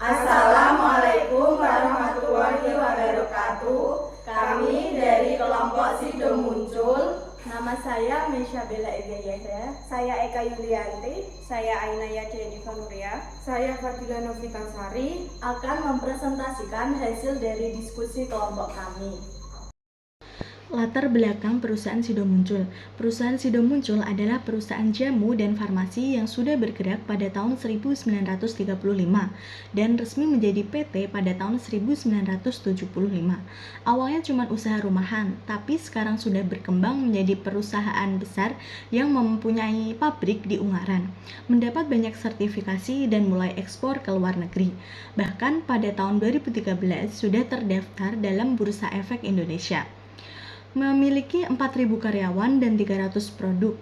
Assalamualaikum warahmatullahi wabarakatuh. Kami dari kelompok Sido Muncul. Nama saya Mesya Bella Egayasa. Saya Eka Yulianti. Saya Ainaya Jennifer Nuria. Saya Fadila Novitansari. Akan mempresentasikan hasil dari diskusi kelompok kami. Latar belakang perusahaan Sido Muncul. Perusahaan Sido Muncul adalah perusahaan jamu dan farmasi yang sudah bergerak pada tahun 1935 dan resmi menjadi PT pada tahun 1975. Awalnya cuma usaha rumahan, tapi sekarang sudah berkembang menjadi perusahaan besar yang mempunyai pabrik di Ungaran, mendapat banyak sertifikasi dan mulai ekspor ke luar negeri. Bahkan pada tahun 2013 sudah terdaftar dalam Bursa Efek Indonesia. Memiliki 4.000 karyawan dan 300 produk.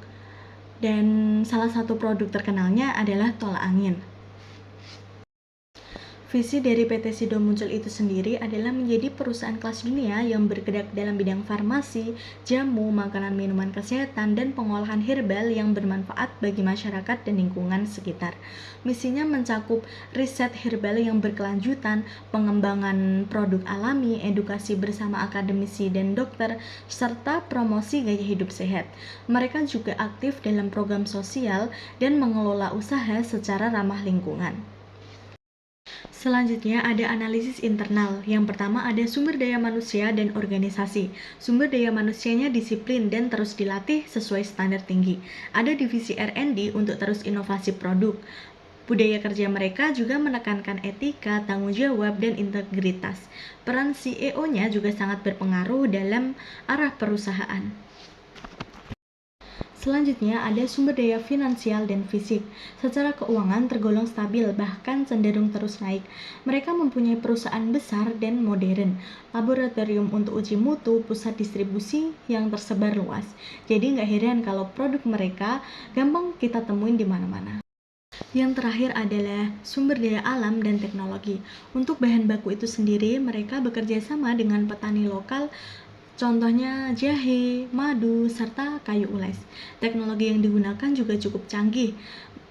Dan salah satu produk terkenalnya adalah tolak angin. Visi dari PT Sido Muncul itu sendiri adalah menjadi perusahaan kelas dunia yang bergerak dalam bidang farmasi, jamu, makanan minuman kesehatan, dan pengolahan herbal yang bermanfaat bagi masyarakat dan lingkungan sekitar. Misinya mencakup riset herbal yang berkelanjutan, pengembangan produk alami, edukasi bersama akademisi dan dokter, serta promosi gaya hidup sehat. Mereka juga aktif dalam program sosial dan mengelola usaha secara ramah lingkungan. Selanjutnya ada analisis internal. Yang pertama ada sumber daya manusia dan organisasi. Sumber daya manusianya disiplin dan terus dilatih sesuai standar tinggi. Ada divisi R&D untuk terus inovasi produk. Budaya kerja mereka juga menekankan etika, tanggung jawab, dan integritas. Peran CEO-nya juga sangat berpengaruh dalam arah perusahaan. Selanjutnya ada sumber daya finansial dan fisik. Secara keuangan tergolong stabil, bahkan cenderung terus naik. Mereka mempunyai perusahaan besar dan modern, laboratorium untuk uji mutu, pusat distribusi yang tersebar luas. Jadi nggak heran kalau produk mereka gampang kita temuin di mana-mana. Yang terakhir adalah sumber daya alam dan teknologi. Untuk bahan baku itu sendiri, mereka bekerja sama dengan petani lokal. Contohnya jahe, madu, serta kayu ules. Teknologi yang digunakan juga cukup canggih.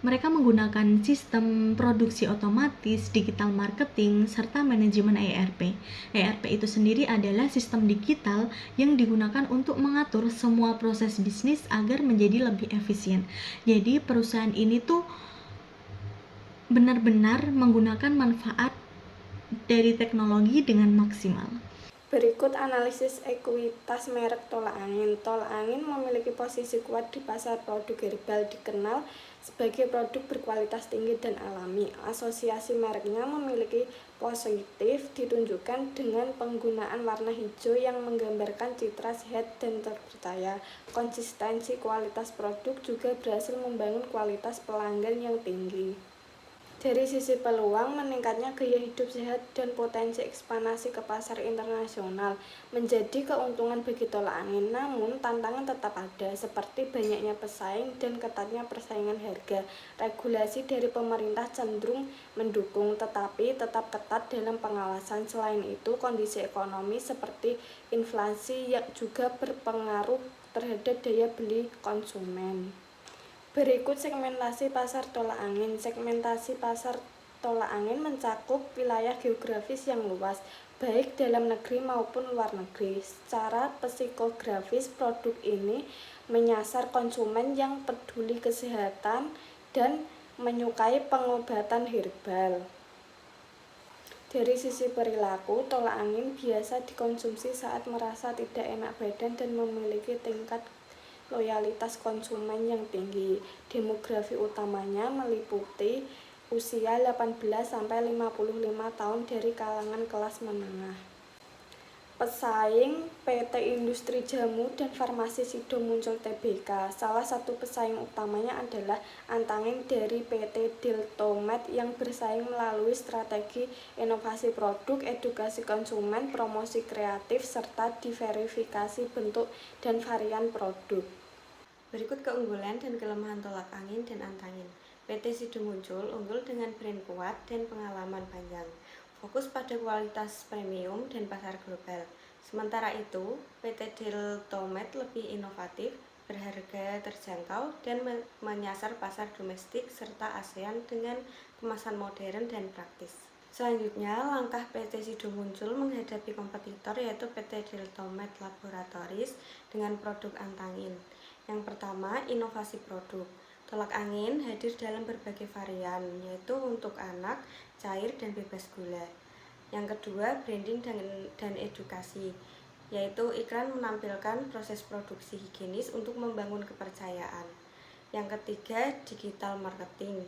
Mereka menggunakan sistem produksi otomatis, digital marketing, serta manajemen ERP. ERP itu sendiri adalah sistem digital yang digunakan untuk mengatur semua proses bisnis agar menjadi lebih efisien. Jadi perusahaan ini tuh benar-benar menggunakan manfaat dari teknologi dengan maksimal. Berikut analisis ekuitas merek tolak angin. Tolak angin memiliki posisi kuat di pasar produk herbal, dikenal sebagai produk berkualitas tinggi dan alami. Asosiasi mereknya memiliki positif, ditunjukkan dengan penggunaan warna hijau yang menggambarkan citra sehat dan terpercaya. Konsistensi kualitas produk juga berhasil membangun kualitas pelanggan yang tinggi. Dari sisi peluang, meningkatnya gaya hidup sehat dan potensi ekspansi ke pasar internasional menjadi keuntungan bagi tolak angin. Namun, tantangan tetap ada, seperti banyaknya pesaing dan ketatnya persaingan harga. Regulasi dari pemerintah cenderung mendukung, tetapi tetap ketat dalam pengawasan. Selain itu, kondisi ekonomi seperti inflasi yang juga berpengaruh terhadap daya beli konsumen. Berikut segmentasi pasar tolak angin. Segmentasi pasar tolak angin mencakup wilayah geografis yang luas, baik dalam negeri maupun luar negeri. Secara psikografis, produk ini menyasar konsumen yang peduli kesehatan dan menyukai pengobatan herbal. Dari sisi perilaku, tolak angin biasa dikonsumsi saat merasa tidak enak badan dan memiliki tingkat loyalitas konsumen yang tinggi. Demografi utamanya meliputi usia 18-55 tahun dari kalangan kelas menengah. Pesaing PT Industri Jamu dan Farmasi Sido Muncul Tbk. Salah satu pesaing utamanya adalah Antangin dari PT Deltomed yang bersaing melalui strategi inovasi produk, edukasi konsumen, promosi kreatif, serta diverifikasi bentuk dan varian produk. Berikut keunggulan dan kelemahan tolak angin dan Antangin. PT Sido Muncul unggul dengan brand kuat dan pengalaman panjang. Fokus pada kualitas premium dan pasar global. Sementara itu, PT Deltomed lebih inovatif, berharga terjangkau, dan menyasar pasar domestik serta ASEAN dengan kemasan modern dan praktis. Selanjutnya, langkah PT Sido muncul menghadapi kompetitor yaitu PT Deltomed Laboratories dengan produk antangin. Yang pertama, inovasi produk. Tolak angin hadir dalam berbagai varian, yaitu untuk anak, cair, dan bebas gula. Yang kedua, branding dan edukasi, yaitu iklan menampilkan proses produksi higienis untuk membangun kepercayaan. Yang ketiga, digital marketing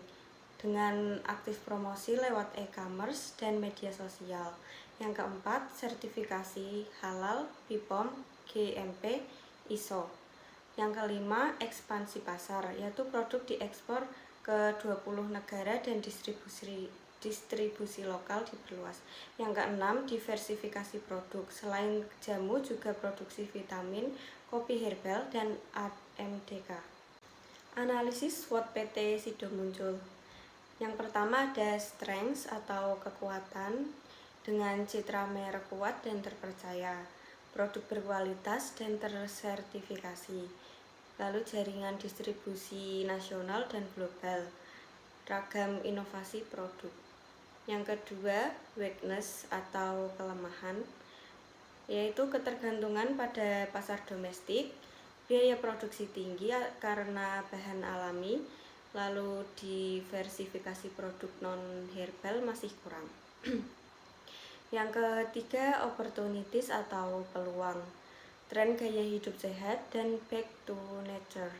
dengan aktif promosi lewat e-commerce dan media sosial. Yang keempat, sertifikasi halal, BPOM, GMP, ISO. Yang kelima, ekspansi pasar, yaitu produk diekspor ke 20 negara dan distribusi lokal diperluas. Yang keenam, diversifikasi produk. Selain jamu juga produksi vitamin, kopi herbal, dan AMDK. Analisis SWOT PT Sido muncul. Yang pertama ada strengths atau kekuatan dengan citra merek kuat dan terpercaya, produk berkualitas dan tersertifikasi, lalu jaringan distribusi nasional dan global, ragam inovasi produk. Yang kedua, weakness atau kelemahan, yaitu ketergantungan pada pasar domestik, biaya produksi tinggi karena bahan alami, lalu diversifikasi produk non-herbal masih kurang. Yang ketiga, opportunities atau peluang, tren gaya hidup sehat dan back to nature,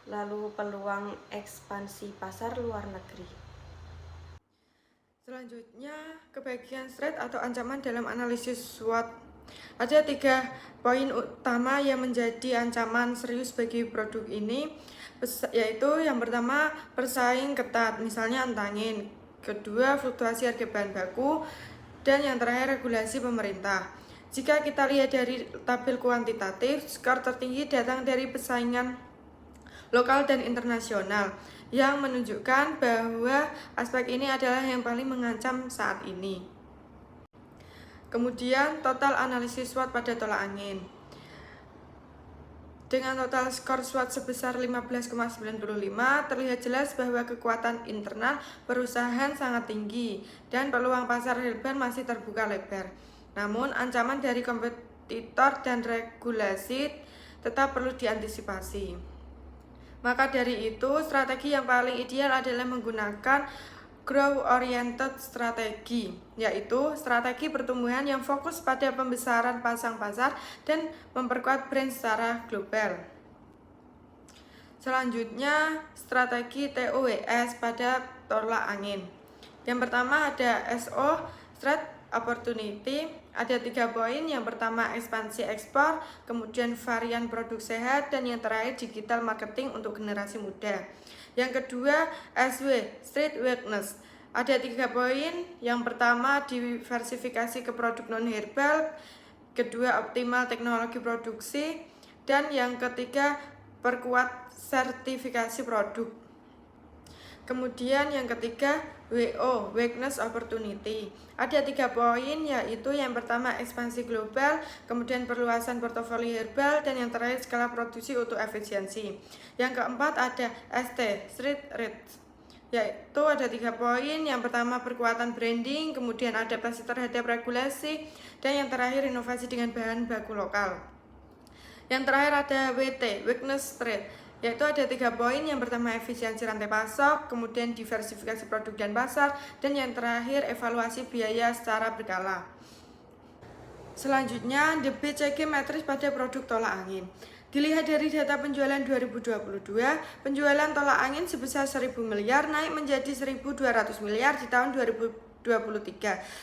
lalu peluang ekspansi pasar luar negeri. Selanjutnya, kebagian threat atau ancaman dalam analisis SWOT. Ada 3 poin utama yang menjadi ancaman serius bagi produk ini, yaitu yang pertama, bersaing ketat, misalnya antangin. Kedua, fluktuasi harga bahan baku. Dan yang terakhir, regulasi pemerintah. Jika kita lihat dari tabel kuantitatif, skor tertinggi datang dari persaingan lokal dan internasional, yang menunjukkan bahwa aspek ini adalah yang paling mengancam saat ini. Kemudian, total analisis SWOT pada tolak angin. Dengan total skor SWOT sebesar 15,95, terlihat jelas bahwa kekuatan internal perusahaan sangat tinggi dan peluang pasar herbal masih terbuka lebar. Namun, ancaman dari kompetitor dan regulasi tetap perlu diantisipasi. Maka dari itu, strategi yang paling ideal adalah menggunakan growth-oriented strategi, yaitu strategi pertumbuhan yang fokus pada pembesaran pasang pasar dan memperkuat brand secara global. Selanjutnya, strategi TOWS pada tolak angin. Yang pertama ada SO, Threat Opportunity, ada 3 poin. Yang pertama, ekspansi ekspor, kemudian varian produk sehat, dan yang terakhir digital marketing untuk generasi muda. Yang kedua, SW, Street Weakness. Ada 3 poin. Yang pertama, diversifikasi ke produk non-herbal. Kedua, optimal teknologi produksi. Dan yang ketiga, perkuat sertifikasi produk. Kemudian yang ketiga, WO, Weakness Opportunity. Ada 3 poin, yaitu yang pertama ekspansi global, kemudian perluasan portofolio herbal, dan yang terakhir skala produksi untuk efisiensi. Yang keempat ada ST, Street Rate, yaitu ada 3 poin. Yang pertama perkuatan branding, kemudian adaptasi terhadap regulasi, dan yang terakhir inovasi dengan bahan baku lokal. Yang terakhir ada WT, Weakness Trade, yaitu ada 3 poin. Yang pertama efisiensi rantai pasok, kemudian diversifikasi produk dan pasar, dan yang terakhir evaluasi biaya secara berkala. Selanjutnya, the BCG matrix pada produk tolak angin. Dilihat dari data penjualan 2022, penjualan tolak angin sebesar 1.000 miliar naik menjadi 1.200 miliar di tahun 2023.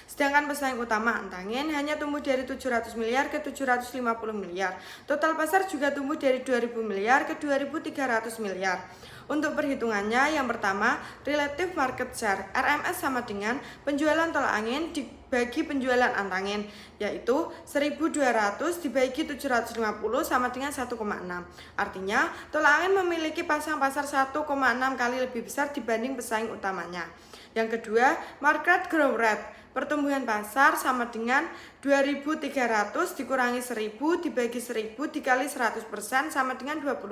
Sedangkan pesaing utama antangin hanya tumbuh dari 700 miliar ke 750 miliar. Total pasar juga tumbuh dari 2.000 miliar ke 2.300 miliar. Untuk perhitungannya, yang pertama, relative market share RMS sama dengan penjualan tolak angin dibagi penjualan antangin, yaitu 1.200 dibagi 750 sama dengan 1,6. Artinya, tolak angin memiliki pasang pasar 1,6 kali lebih besar dibanding pesaing utamanya. Yang kedua, market growth rate. pertumbuhan pasar sama dengan 2.300 dikurangi 1.000 dibagi 1.000 dikali 100% sama dengan 20%.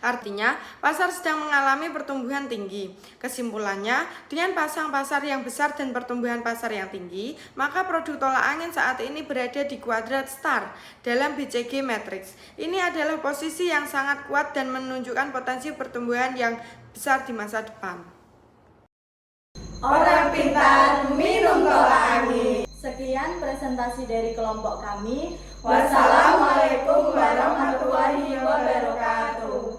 Artinya, pasar sedang mengalami pertumbuhan tinggi. Kesimpulannya, dengan pasang pasar yang besar dan pertumbuhan pasar yang tinggi, maka produk tolak angin saat ini berada di kuadrat star dalam BCG Matrix. Ini adalah posisi yang sangat kuat dan menunjukkan potensi pertumbuhan yang besar di masa depan. Orang pintar minum tolak angin. Sekian presentasi dari kelompok kami. Wassalamualaikum warahmatullahi wabarakatuh.